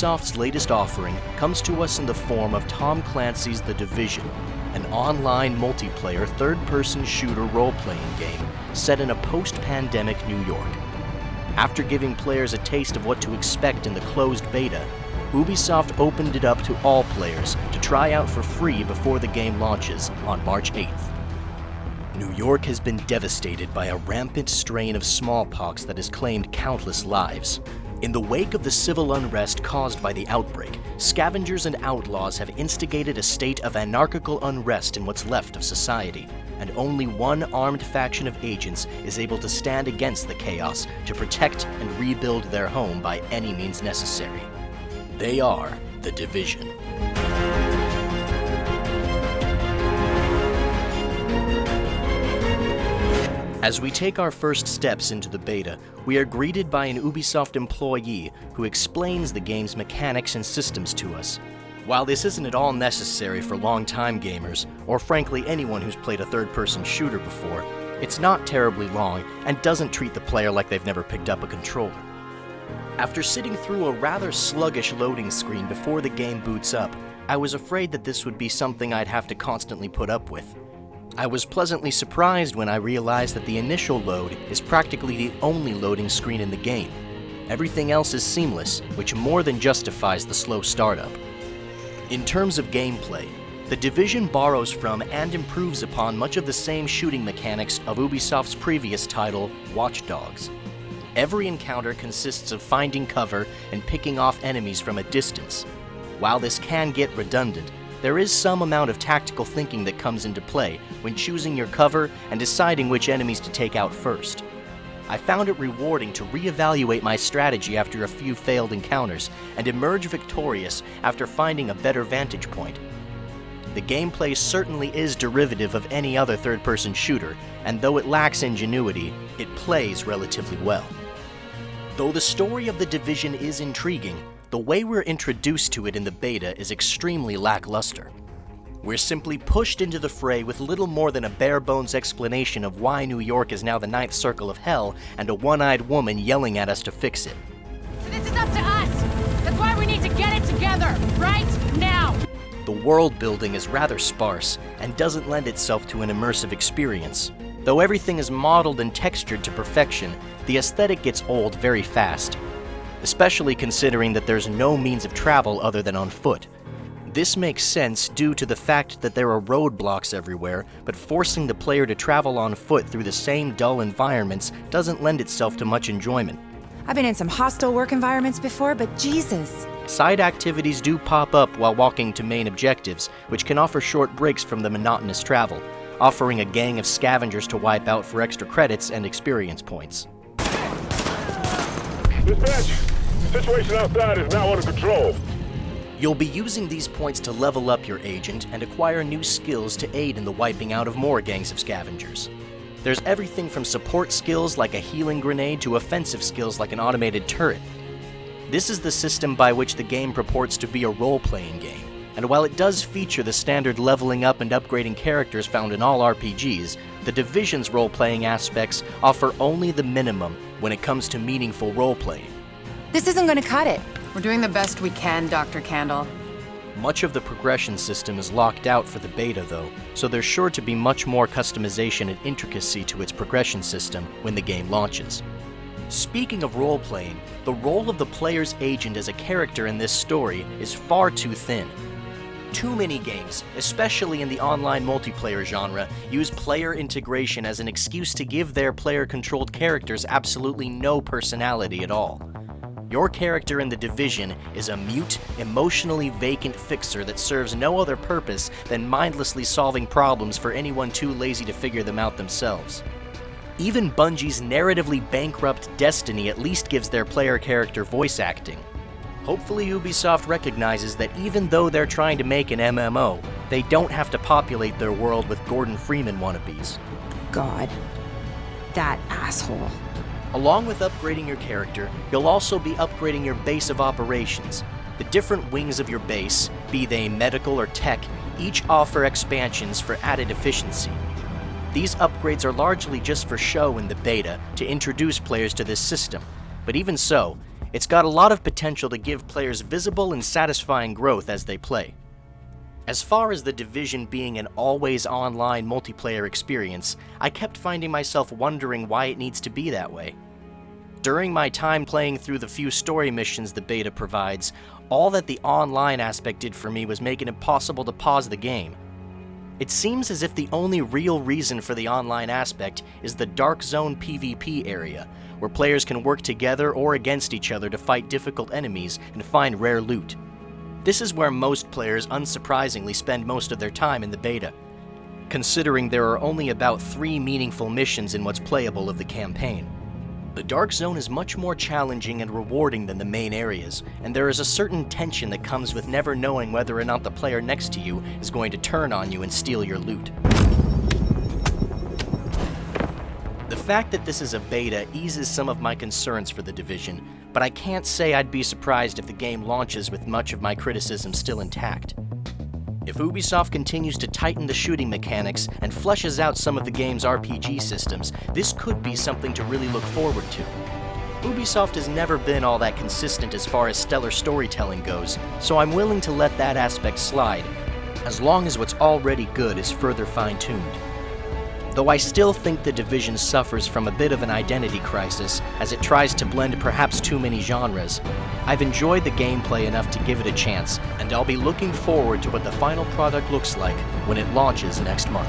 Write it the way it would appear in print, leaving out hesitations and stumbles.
Ubisoft's latest offering comes to us in the form of Tom Clancy's The Division, an online multiplayer third-person shooter role-playing game set in a post-pandemic New York. After giving players a taste of what to expect in the closed beta, Ubisoft opened it up to all players to try out for free before the game launches on March 8th. New York has been devastated by a rampant strain of smallpox that has claimed countless lives. In the wake of the civil unrest caused by the outbreak, scavengers and outlaws have instigated a state of anarchical unrest in what's left of society, and only one armed faction of agents is able to stand against the chaos to protect and rebuild their home by any means necessary. They are The Division. As we take our first steps into the beta, we are greeted by an Ubisoft employee who explains the game's mechanics and systems to us. While this isn't at all necessary for long-time gamers, or frankly anyone who's played a third-person shooter before, it's not terribly long and doesn't treat the player like they've never picked up a controller. After sitting through a rather sluggish loading screen before the game boots up, I was afraid that this would be something I'd have to constantly put up with. I was pleasantly surprised when I realized that the initial load is practically the only loading screen in the game. Everything else is seamless, which more than justifies the slow startup. In terms of gameplay, The Division borrows from and improves upon much of the same shooting mechanics of Ubisoft's previous title, Watch Dogs. Every encounter consists of finding cover and picking off enemies from a distance. While this can get redundant, there is some amount of tactical thinking that comes into play when choosing your cover and deciding which enemies to take out first. I found it rewarding to reevaluate my strategy after a few failed encounters and emerge victorious after finding a better vantage point. The gameplay certainly is derivative of any other third-person shooter, and though it lacks ingenuity, it plays relatively well. Though the story of The Division is intriguing, the way we're introduced to it in the beta is extremely lackluster. We're simply pushed into the fray with little more than a bare-bones explanation of why New York is now the ninth circle of hell and a one-eyed woman yelling at us to fix it. So this is up to us! That's why we need to get it together, right now! The world building is rather sparse and doesn't lend itself to an immersive experience. Though everything is modeled and textured to perfection, the aesthetic gets old very fast, especially considering that there's no means of travel other than on foot. This makes sense due to the fact that there are roadblocks everywhere, but forcing the player to travel on foot through the same dull environments doesn't lend itself to much enjoyment. I've been in some hostile work environments before, but Jesus. Side activities do pop up while walking to main objectives, which can offer short breaks from the monotonous travel, offering a gang of scavengers to wipe out for extra credits and experience points. Dispatch, situation outside is now under control. You'll be using these points to level up your agent and acquire new skills to aid in the wiping out of more gangs of scavengers. There's everything from support skills like a healing grenade to offensive skills like an automated turret. This is the system by which the game purports to be a role-playing game, and while it does feature the standard leveling up and upgrading characters found in all RPGs, The Division's role-playing aspects offer only the minimum when it comes to meaningful role-playing. This isn't gonna cut it. We're doing the best we can, Dr. Candle. Much of the progression system is locked out for the beta though, so there's sure to be much more customization and intricacy to its progression system when the game launches. Speaking of role-playing, the role of the player's agent as a character in this story is far too thin. Too many games, especially in the online multiplayer genre, use player integration as an excuse to give their player-controlled characters absolutely no personality at all. Your character in The Division is a mute, emotionally vacant fixer that serves no other purpose than mindlessly solving problems for anyone too lazy to figure them out themselves. Even Bungie's narratively bankrupt Destiny at least gives their player character voice acting. Hopefully Ubisoft recognizes that even though they're trying to make an MMO, they don't have to populate their world with Gordon Freeman wannabes. God. That asshole. Along with upgrading your character, you'll also be upgrading your base of operations. The different wings of your base, be they medical or tech, each offer expansions for added efficiency. These upgrades are largely just for show in the beta to introduce players to this system, but even so, It's got a lot of potential to give players visible and satisfying growth as they play. As far as The Division being an always online multiplayer experience, I kept finding myself wondering why it needs to be that way. During my time playing through the few story missions the beta provides, all that the online aspect did for me was make it impossible to pause the game. It seems as if the only real reason for the online aspect is the Dark Zone PvP area, where players can work together or against each other to fight difficult enemies and find rare loot. This is where most players unsurprisingly spend most of their time in the beta, considering there are only about 3 meaningful missions in what's playable of the campaign. The Dark Zone is much more challenging and rewarding than the main areas, and there is a certain tension that comes with never knowing whether or not the player next to you is going to turn on you and steal your loot. The fact that this is a beta eases some of my concerns for The Division, but I can't say I'd be surprised if the game launches with much of my criticism still intact. If Ubisoft continues to tighten the shooting mechanics and fleshes out some of the game's RPG systems, this could be something to really look forward to. Ubisoft has never been all that consistent as far as stellar storytelling goes, so I'm willing to let that aspect slide, as long as what's already good is further fine-tuned. Though I still think The Division suffers from a bit of an identity crisis as it tries to blend perhaps too many genres, I've enjoyed the gameplay enough to give it a chance, and I'll be looking forward to what the final product looks like when it launches next month.